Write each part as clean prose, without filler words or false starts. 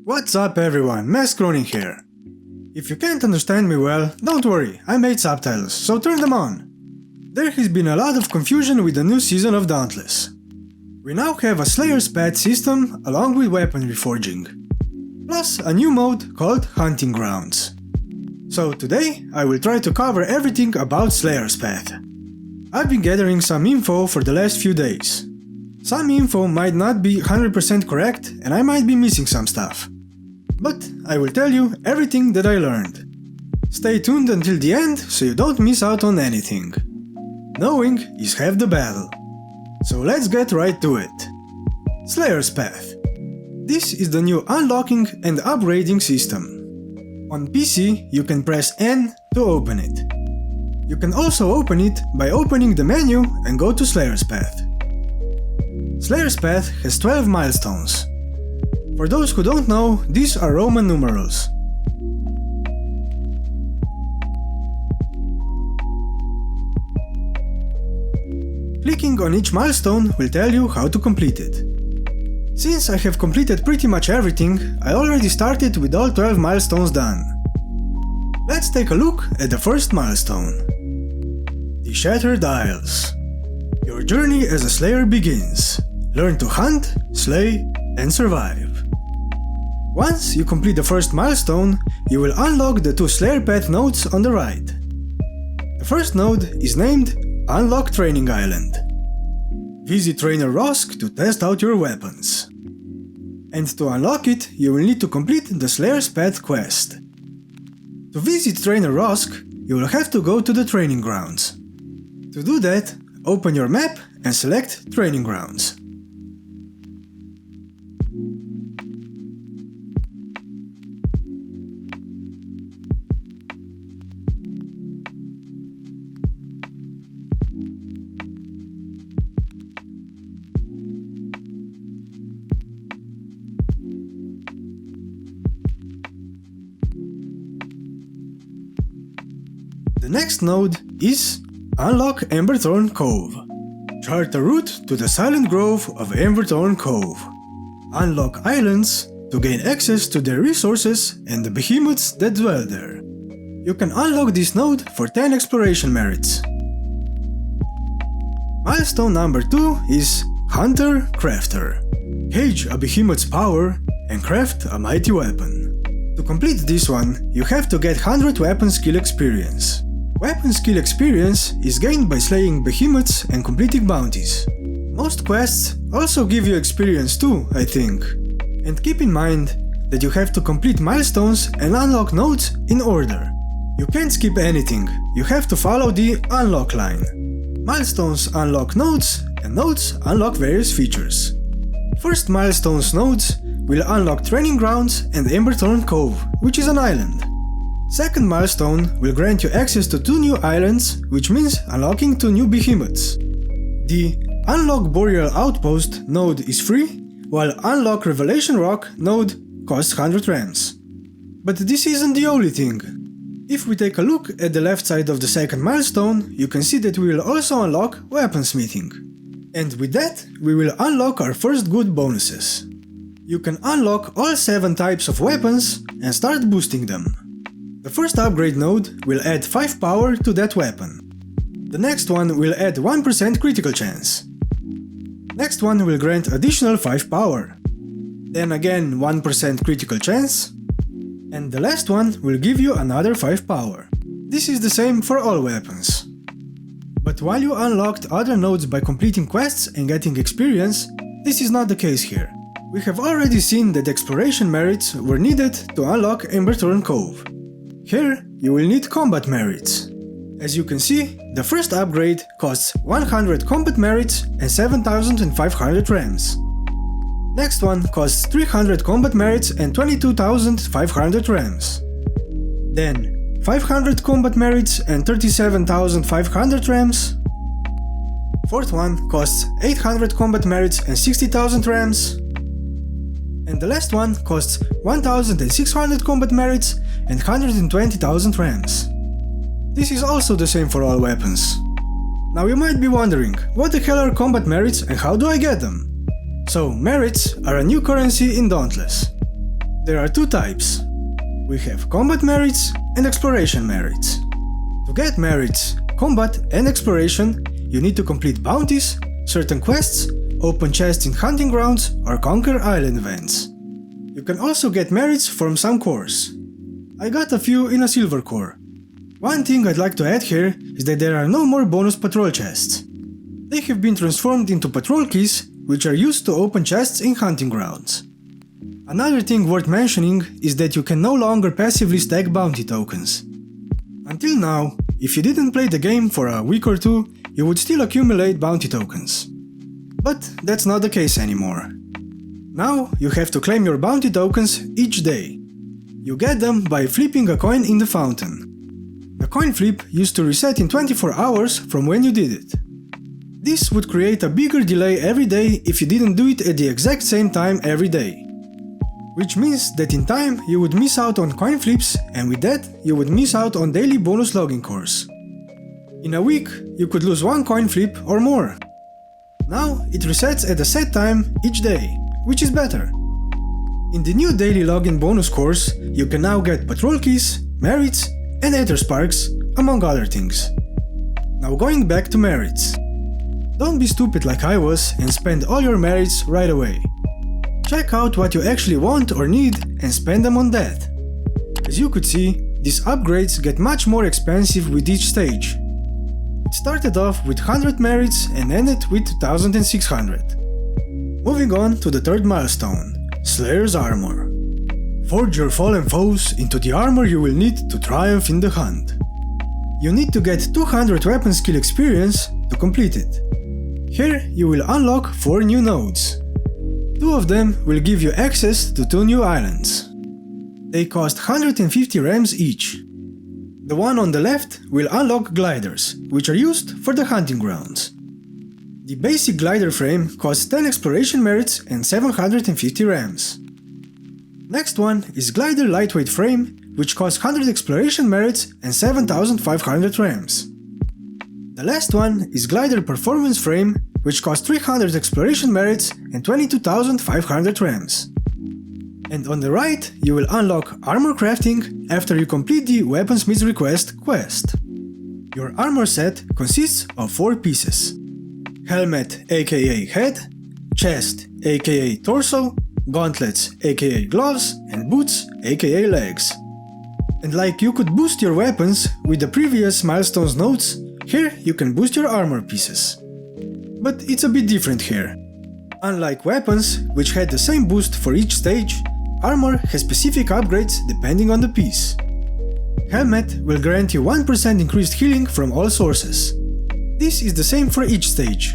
What's up everyone, Ronin here. If you can't understand me well, don't worry, I made subtitles, so turn them on. There has been a lot of confusion with the new season of Dauntless. We now have a Slayer's path system along with weapon reforging, plus a new mode called Hunting Grounds. So today I will try to cover everything about Slayer's path. I've been gathering some info for the last few days. Some info might not be 100% correct and I might be missing some stuff. But I will tell you everything that I learned. Stay tuned until the end so you don't miss out on anything. Knowing is half the battle. So let's get right to it. Slayer's path. This is the new unlocking and upgrading system. On PC you can press N to open it. You can also open it by opening the menu and go to Slayer's path. Slayer's path has 12 milestones. For those who don't know, these are Roman numerals. Clicking on each milestone will tell you how to complete it. Since I have completed pretty much everything, I already started with all 12 milestones done. Let's take a look at the first milestone. The Shattered Isles. Your journey as a Slayer begins. Learn to hunt, slay, and survive. Once you complete the first milestone, you will unlock the two Slayer Path nodes on the right. The first node is named Unlock Training Island. Visit Trainer Rosk to test out your weapons. And to unlock it, you will need to complete the Slayer's Path quest. To visit Trainer Rosk, you will have to go to the Training Grounds. To do that, open your map and select Training Grounds. The next node is Unlock Emberthorn Cove. Chart a route to the silent grove of Emberthorn Cove. Unlock islands to gain access to their resources and the behemoths that dwell there. You can unlock this node for 10 exploration merits. Milestone number 2 is Hunter Crafter. Gauge a behemoth's power and craft a mighty weapon. To complete this one, you have to get 100 weapon skill experience. Weapon skill experience is gained by slaying behemoths and completing bounties. Most quests also give you experience too, I think. And keep in mind that you have to complete milestones and unlock nodes in order. You can't skip anything, you have to follow the unlock line. Milestones unlock nodes and nodes unlock various features. First milestones nodes will unlock Training Grounds and Emberthorn Cove, which is an island. Second milestone will grant you access to 2 new islands, which means unlocking 2 new behemoths. The Unlock Boreal Outpost node is free, while Unlock Revelation Rock node costs 100 rams. But this isn't the only thing. If we take a look at the left side of the second milestone, you can see that we will also unlock weaponsmithing. And with that, we will unlock our first good bonuses. You can unlock all 7 types of weapons and start boosting them. The first upgrade node will add 5 power to that weapon. The next one will add 1% critical chance. Next one will grant additional 5 power. Then again 1% critical chance. And the last one will give you another 5 power. This is the same for all weapons. But while you unlocked other nodes by completing quests and getting experience, this is not the case here. We have already seen that exploration merits were needed to unlock Emberthorn Cove. Here, you will need combat merits. As you can see, the first upgrade costs 100 combat merits and 7500 rams. Next one costs 300 combat merits and 22,500 rams. Then, 500 combat merits and 37,500 rams. Fourth one costs 800 combat merits and 60,000 rams. And the last one costs 1,600 combat merits and 120,000 rams. This is also the same for all weapons. Now you might be wondering, what the hell are combat merits and how do I get them? So merits are a new currency in Dauntless. There are two types. We have combat merits and exploration merits. To get merits, combat and exploration, you need to complete bounties, certain quests, open chests in hunting grounds, or conquer island events. You can also get merits from some cores. I got a few in a silver core. One thing I'd like to add here is that there are no more bonus patrol chests. They have been transformed into patrol keys, which are used to open chests in hunting grounds. Another thing worth mentioning is that you can no longer passively stack bounty tokens. Until now, if you didn't play the game for a week or two, you would still accumulate bounty tokens. But that's not the case anymore. Now you have to claim your bounty tokens each day. You get them by flipping a coin in the fountain. The coin flip used to reset in 24 hours from when you did it. This would create a bigger delay every day if you didn't do it at the exact same time every day. Which means that in time you would miss out on coin flips, and with that you would miss out on daily bonus logging cores. In a week you could lose one coin flip or more. Now it resets at a set time each day, which is better. In the new daily login bonus cores, you can now get patrol keys, merits, and Aether Sparks, among other things. Now going back to merits. Don't be stupid like I was and spend all your merits right away. Check out what you actually want or need and spend them on that. As you could see, these upgrades get much more expensive with each stage. It started off with 100 merits and ended with 2600. Moving on to the third milestone, Slayer's Armor. Forge your fallen foes into the armor you will need to triumph in the hunt. You need to get 200 weapon skill experience to complete it. Here you will unlock 4 new nodes. 2 of them will give you access to 2 new islands. They cost 150 rams each. The one on the left will unlock gliders, which are used for the hunting grounds. The basic glider frame costs 10 exploration merits and 750 rams. Next one is glider lightweight frame, which costs 100 exploration merits and 7500 rams. The last one is glider performance frame, which costs 300 exploration merits and 22,500 rams. And on the right, you will unlock armor crafting after you complete the Weaponsmith's Request quest. Your armor set consists of 4 pieces: helmet aka head, chest aka torso, gauntlets aka gloves, and boots aka legs. And like you could boost your weapons with the previous milestones nodes, here you can boost your armor pieces. But it's a bit different here. Unlike weapons, which had the same boost for each stage, armor has specific upgrades depending on the piece. Helmet will grant you 1% increased healing from all sources. This is the same for each stage.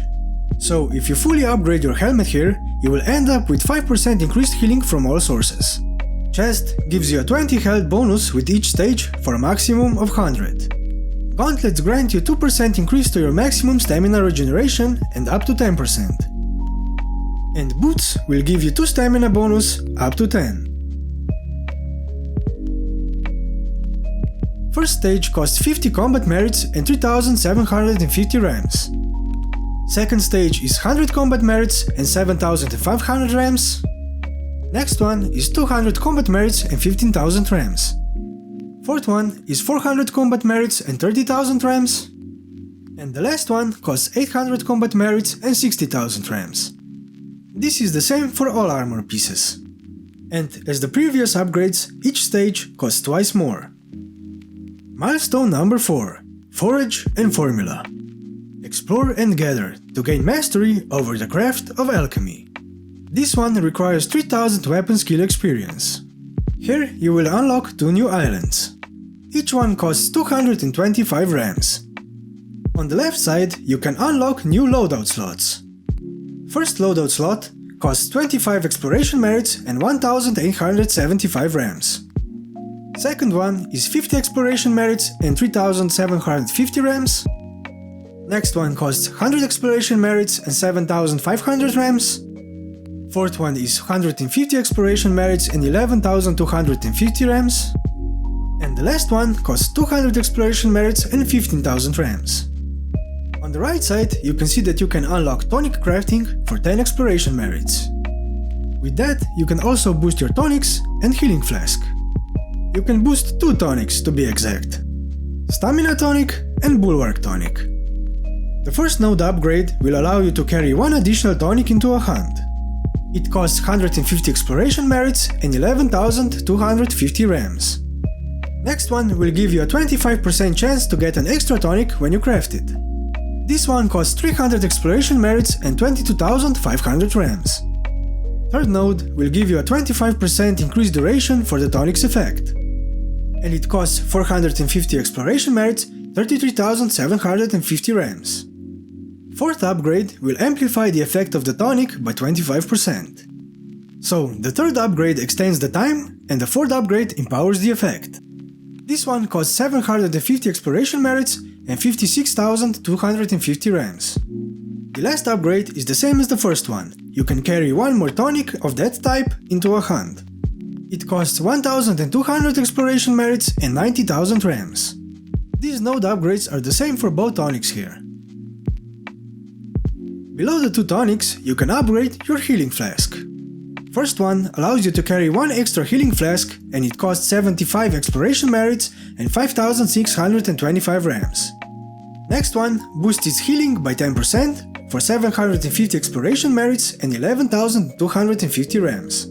So if you fully upgrade your helmet here, you will end up with 5% increased healing from all sources. Chest gives you a 20 health bonus with each stage for a maximum of 100. Gauntlets grant you 2% increase to your maximum stamina regeneration and up to 10%. And boots will give you 2 stamina bonus up to 10. First stage costs 50 combat merits and 3750 rams. Second stage is 100 combat merits and 7500 rams. Next one is 200 combat merits and 15,000 rams. Fourth one is 400 combat merits and 30,000 rams. And the last one costs 800 combat merits and 60,000 rams. This is the same for all armor pieces. And as the previous upgrades, each stage costs twice more. Milestone number 4. Forage and Formula. Explore and gather to gain mastery over the craft of alchemy. This one requires 3000 weapon skill experience. Here you will unlock 2 new islands. Each one costs 225 rams. On the left side you can unlock new loadout slots. First loadout slot costs 25 exploration merits and 1875 rams. Second one is 50 exploration merits and 3750 rams. Next one costs 100 exploration merits and 7500 rams. Fourth one is 150 exploration merits and 11,250 rams. And the last one costs 200 exploration merits and 15,000 rams. On the right side you can see that you can unlock tonic crafting for 10 exploration merits. With that, you can also boost your Tonics and Healing Flask. You can boost 2 Tonics to be exact. Stamina Tonic and Bulwark Tonic. The first node upgrade will allow you to carry 1 additional tonic into a hunt. It costs 150 exploration merits and 11,250 rams. Next one will give you a 25% chance to get an extra tonic when you craft it. This one costs 300 exploration merits and 22,500 rams. Third node will give you a 25% increased duration for the tonic's effect. And it costs 450 exploration merits, 33,750 rams. Fourth upgrade will amplify the effect of the tonic by 25%. So, the third upgrade extends the time, and the fourth upgrade empowers the effect. This one costs 750 exploration merits and 56,250 rams. The last upgrade is the same as the first one. You can carry 1 more tonic of that type into a hunt. It costs 1,200 exploration merits and 90,000 rams. These node upgrades are the same for both tonics here. Below the 2 tonics, you can upgrade your Healing Flask. First one allows you to carry 1 extra Healing Flask and it costs 75 exploration merits and 5,625 rams. Next one boosts its healing by 10% for 750 exploration merits and 11,250 rams.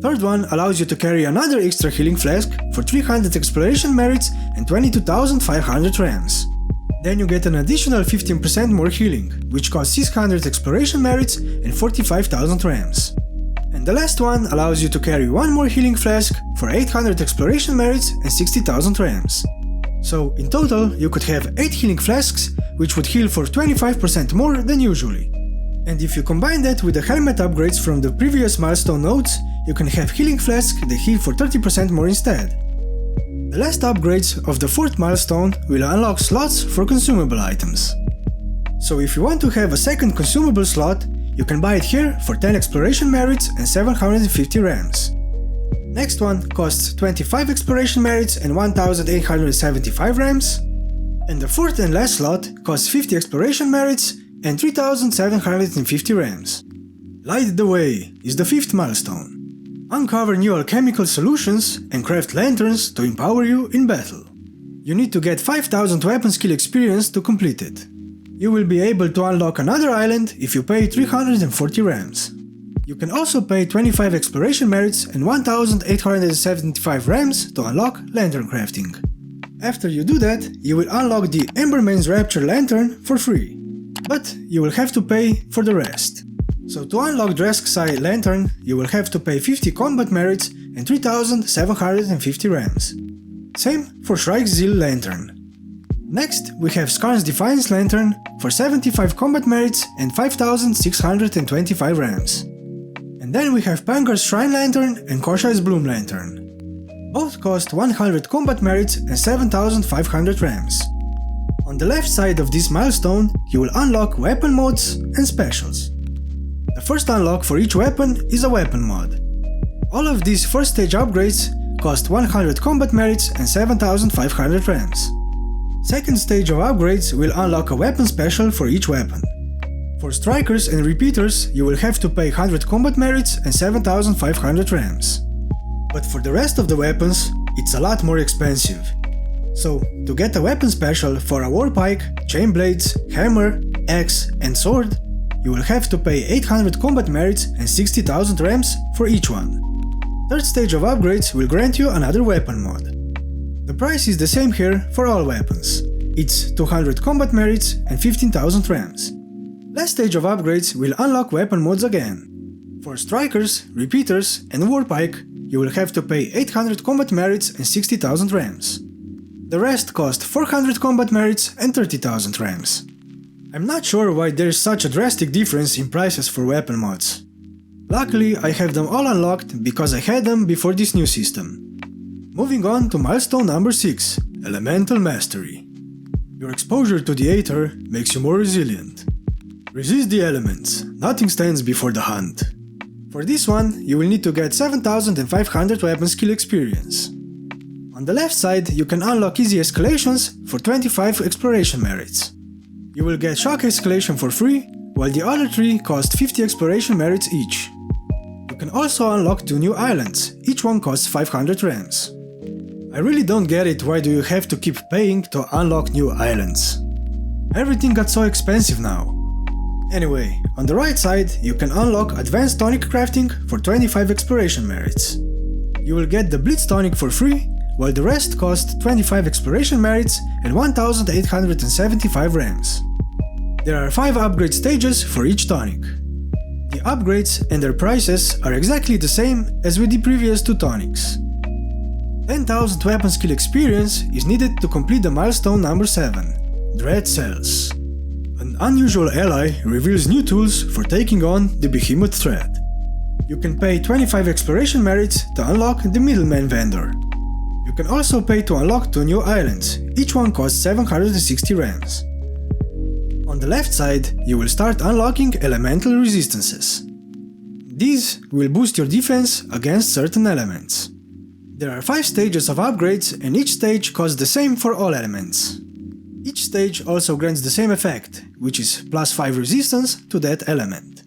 Third one allows you to carry another extra Healing Flask for 300 exploration merits and 22,500 rams. Then you get an additional 15% more healing, which costs 600 exploration merits and 45,000 rams. And the last one allows you to carry 1 more Healing Flask for 800 exploration merits and 60,000 rams. So in total you could have 8 Healing Flasks, which would heal for 25% more than usually. And if you combine that with the helmet upgrades from the previous milestone nodes, you can have Healing Flasks that heal for 30% more instead. The last upgrades of the 4th milestone will unlock slots for consumable items. So if you want to have a second consumable slot, you can buy it here for 10 exploration merits and 750 rams. Next one costs 25 exploration merits and 1,875 rams. And the 4th and last slot costs 50 exploration merits and 3,750 rams. Light the Way is the 5th milestone. Uncover new alchemical solutions and craft lanterns to empower you in battle. You need to get 5,000 weapon skill experience to complete it. You will be able to unlock another island if you pay 340 rams. You can also pay 25 exploration merits and 1,875 rams to unlock lantern crafting. After you do that, you will unlock the Emberman's Rapture lantern for free, but you will have to pay for the rest. So to unlock Dresk'sai lantern, you will have to pay 50 combat merits and 3,750 rams. Same for Shrike's Zeal lantern. Next, we have Skarn's Defiance lantern for 75 combat merits and 5,625 rams. And then we have Pangar's Shrine lantern and Koshai's Bloom lantern. Both cost 100 combat merits and 7,500 rams. On the left side of this milestone, you will unlock weapon mods and specials. The first unlock for each weapon is a weapon mod. All of these first stage upgrades cost 100 combat merits and 7,500 rams. Second stage of upgrades will unlock a weapon special for each weapon. For strikers and repeaters, you will have to pay 100 combat merits and 7,500 rams. But for the rest of the weapons, it's a lot more expensive. So, to get a weapon special for a warpike, chain blades, hammer, axe and sword, you will have to pay 800 combat merits and 60,000 rams for each one. Third stage of upgrades will grant you another weapon mod. The price is the same here for all weapons. It's 200 combat merits and 15,000 rams. Last stage of upgrades will unlock weapon mods again. For strikers, repeaters and warpike, you will have to pay 800 combat merits and 60,000 rams. The rest cost 400 combat merits and 30,000 rams. I'm not sure why there's such a drastic difference in prices for weapon mods. Luckily, I have them all unlocked because I had them before this new system. Moving on to milestone number 6, Elemental Mastery. Your exposure to the Aether makes you more resilient. Resist the elements, nothing stands before the hunt. For this one, you will need to get 7,500 weapon skill experience. On the left side, you can unlock easy escalations for 25 exploration merits. You will get shock escalation for free, while the other 3 cost 50 exploration merits each. You can also unlock 2 new islands, each one costs 500 rams. I really don't get it, why do you have to keep paying to unlock new islands? Everything got so expensive now. Anyway, on the right side you can unlock advanced tonic crafting for 25 exploration merits. You will get the Blitz tonic for free, while the rest cost 25 exploration merits and 1875 rams. There are 5 upgrade stages for each tonic. The upgrades and their prices are exactly the same as with the previous 2 tonics. 10,000 weapon skill experience is needed to complete the milestone number 7, Dread Cells. An unusual ally reveals new tools for taking on the behemoth threat. You can pay 25 exploration merits to unlock the Middleman vendor. You can also pay to unlock 2 new islands, each one costs 760 rams. On the left side, you will start unlocking elemental resistances. These will boost your defense against certain elements. There are 5 stages of upgrades and each stage costs the same for all elements. Each stage also grants the same effect, which is plus 5 resistance to that element.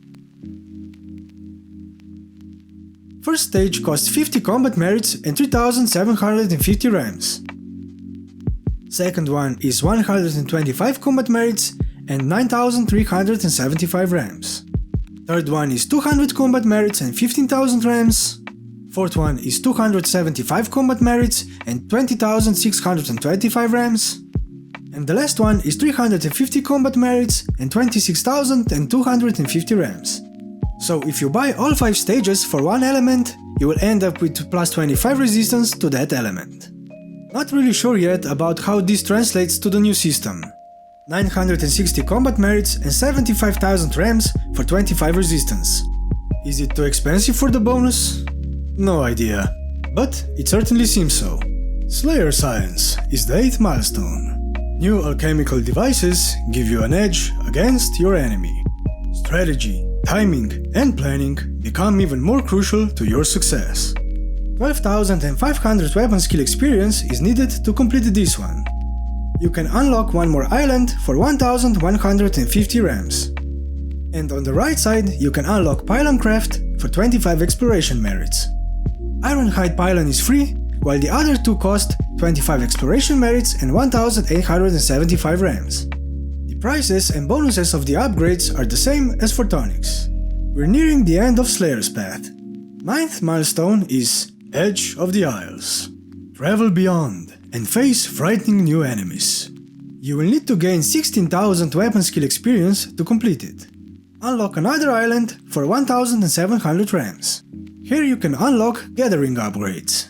First stage costs 50 combat merits and 3750 rams. Second one is 125 combat merits and 9375 rams. Third one is 200 combat merits and 15,000 rams. Fourth one is 275 combat merits and 20,625 rams. And the last one is 350 combat merits and 26,250 rams. So if you buy all 5 stages for one element, you will end up with plus 25 resistance to that element. Not really sure yet about how this translates to the new system. 960 combat merits and 75,000 rams for 25 resistance. Is it too expensive for the bonus? No idea, but it certainly seems so. Slayer Science is the 8th milestone. New alchemical devices give you an edge against your enemy. Strategy, timing and planning become even more crucial to your success. 12,500 weapon skill experience is needed to complete this one. You can unlock 1 more island for 1,150 rams. And on the right side you can unlock Pylon craft for 25 exploration merits. Ironhide Pylon is free, while the other 2 cost 25 exploration merits and 1,875 rams. The prices and bonuses of the upgrades are the same as for Tonics. We're nearing the end of Slayer's path. 9th milestone is Edge of the Isles. Travel beyond and face frightening new enemies. You will need to gain 16,000 weapon skill experience to complete it. Unlock another island for 1,700 rams. Here you can unlock gathering upgrades.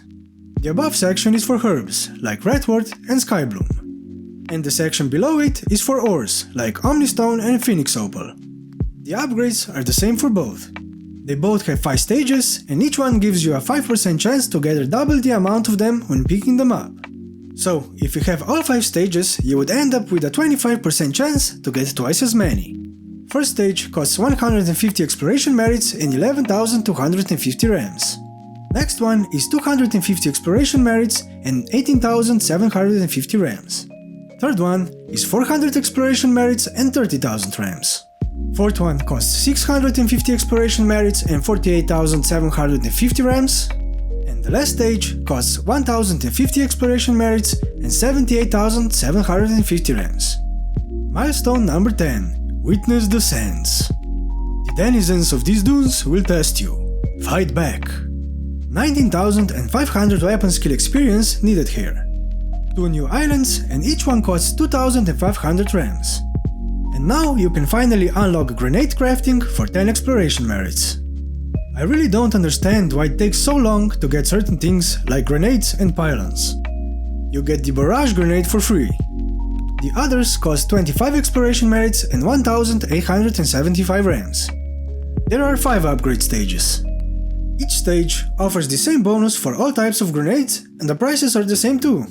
The above section is for herbs, like Redwort and Skybloom. And the section below it is for ores, like Omnistone and Phoenix Opal. The upgrades are the same for both. They both have 5 stages, and each one gives you a 5% chance to gather double the amount of them when picking them up. So, if you have all 5 stages, you would end up with a 25% chance to get twice as many. First stage costs 150 exploration merits and 11,250 rams. Next one is 250 exploration merits and 18,750 rams. Third one is 400 exploration merits and 30,000 rams. Fourth one costs 650 exploration merits and 48,750 rams. And the last stage costs 1,050 exploration merits and 78,750 rams. Milestone number 10. Witness the Sands. The denizens of these dunes will test you. Fight back. 19,500 weapon skill experience needed here. 2 new islands and each one costs 2,500 rams. And now you can finally unlock grenade crafting for 10 exploration merits. I really don't understand why it takes so long to get certain things like grenades and pylons. You get the barrage grenade for free. The others cost 25 exploration merits and 1,875 rams. There are 5 upgrade stages. Each stage offers the same bonus for all types of grenades, and the prices are the same too.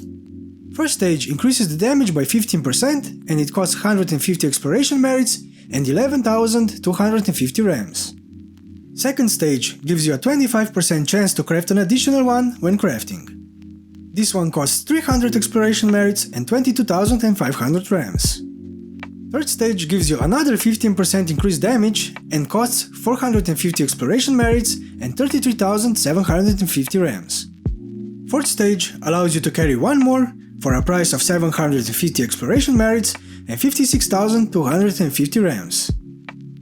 First stage increases the damage by 15% and it costs 150 exploration merits and 11,250 rams. Second stage gives you a 25% chance to craft an additional one when crafting. This one costs 300 exploration merits and 22,500 rams. Third stage gives you another 15% increased damage and costs 450 exploration merits and 33,750 rams. Fourth stage allows you to carry one more for a price of 750 exploration merits and 56,250 rams.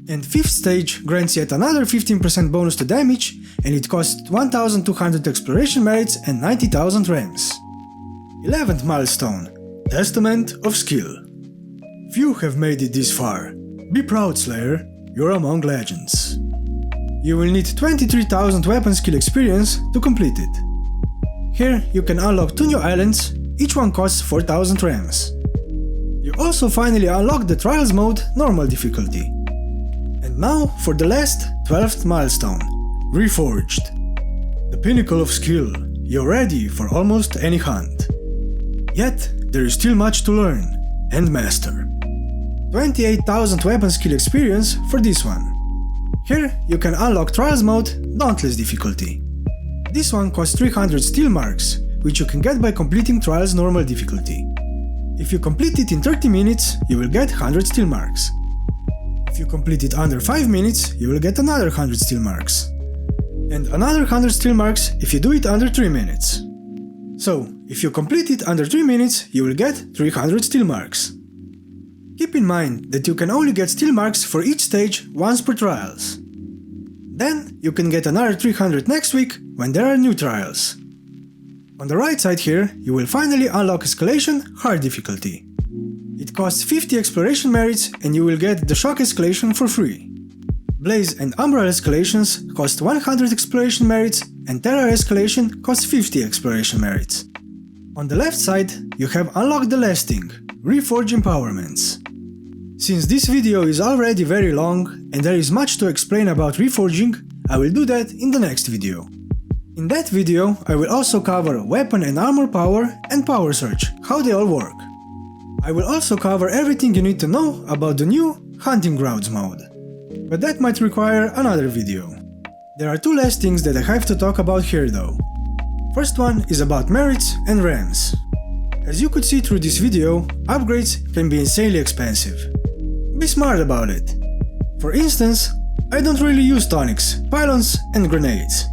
And fifth stage grants yet another 15% bonus to damage and it costs 1,200 exploration merits and 90,000 rams. 11th milestone, Testament of Skill. Few have made it this far. Be proud, Slayer, you're among legends. You will need 23,000 weapon skill experience to complete it. Here you can unlock 2 new islands, each one costs 4,000 rams. You also finally unlock the Trials mode normal difficulty. And now for the last 12th milestone, Reforged. The pinnacle of skill, you're ready for almost any hunt. Yet there is still much to learn and master. 28,000 weapon skill experience for this one. Here you can unlock Trials mode Dauntless difficulty. This one costs 300 steel marks, which you can get by completing Trials normal difficulty. If you complete it in 30 minutes, you will get 100 steel marks. If you complete it under 5 minutes, you will get another 100 steel marks. And another 100 steel marks if you do it under 3 minutes. So, if you complete it under 3 minutes, you will get 300 steel marks. Keep in mind that you can only get steel marks for each stage once per trials. Then you can get another 300 next week when there are new trials. On the right side here, you will finally unlock Escalation hard difficulty. It costs 50 exploration merits and you will get the Shock Escalation for free. Blaze and Umbral Escalations cost 100 exploration merits and Terror Escalation costs 50 exploration merits. On the left side, you have unlocked the last thing, Reforge Empowerments. Since this video is already very long and there is much to explain about reforging, I will do that in the next video. In that video, I will also cover weapon and armor power and power surge, how they all work. I will also cover everything you need to know about the new Hunting Grounds mode. But that might require another video. There are 2 last things that I have to talk about here though. First one is about merits and rams. As you could see through this video, upgrades can be insanely expensive. Be smart about it. For instance, I don't really use Tonics, Pylons and grenades.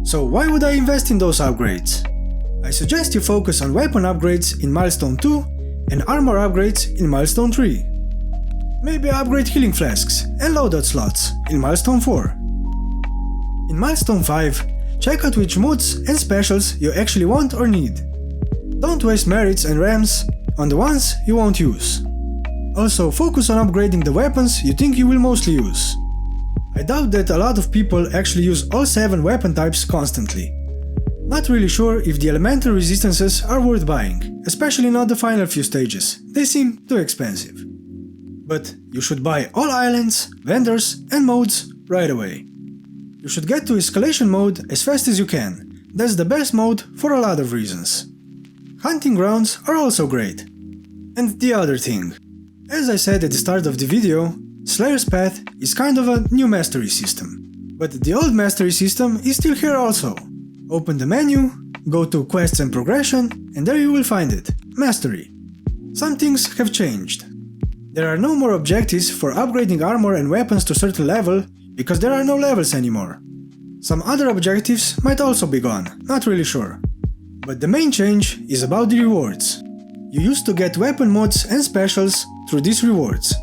So why would I invest in those upgrades? I suggest you focus on weapon upgrades in Milestone 2 and armor upgrades in Milestone 3. Maybe upgrade healing flasks and loadout slots in Milestone 4. In Milestone 5, check out which moods and specials you actually want or need. Don't waste merits and rams on the ones you won't use. Also focus on upgrading the weapons you think you will mostly use. I doubt that a lot of people actually use all 7 weapon types constantly. Not really sure if the elemental resistances are worth buying, especially not the final few stages, they seem too expensive. But you should buy all islands, vendors and modes right away. You should get to Escalation mode as fast as you can, that's the best mode for a lot of reasons. Hunting Grounds are also great. And the other thing. As I said at the start of the video, Slayer's Path is kind of a new mastery system. But the old mastery system is still here also. Open the menu, go to Quests and Progression, and there you will find it, Mastery. Some things have changed. There are no more objectives for upgrading armor and weapons to a certain level, because there are no levels anymore. Some other objectives might also be gone, not really sure. But the main change is about the rewards. You used to get weapon mods and specials through these rewards.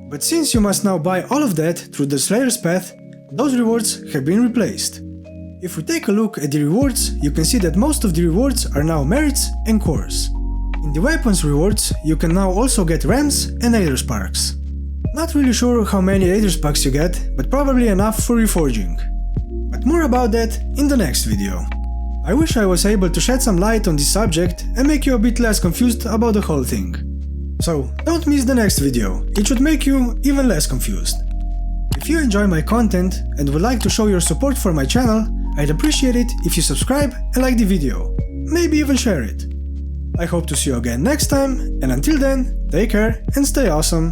But since you must now buy all of that through the Slayer's Path, those rewards have been replaced. If we take a look at the rewards, you can see that most of the rewards are now merits and cores. In the weapons rewards, you can now also get rams and Aether Sparks. Not really sure how many Aether Sparks you get, but probably enough for reforging. But more about that in the next video. I wish I was able to shed some light on this subject and make you a bit less confused about the whole thing. So don't miss the next video, it should make you even less confused. If you enjoy my content and would like to show your support for my channel, I'd appreciate it if you subscribe and like the video, maybe even share it. I hope to see you again next time, and until then, take care and stay awesome.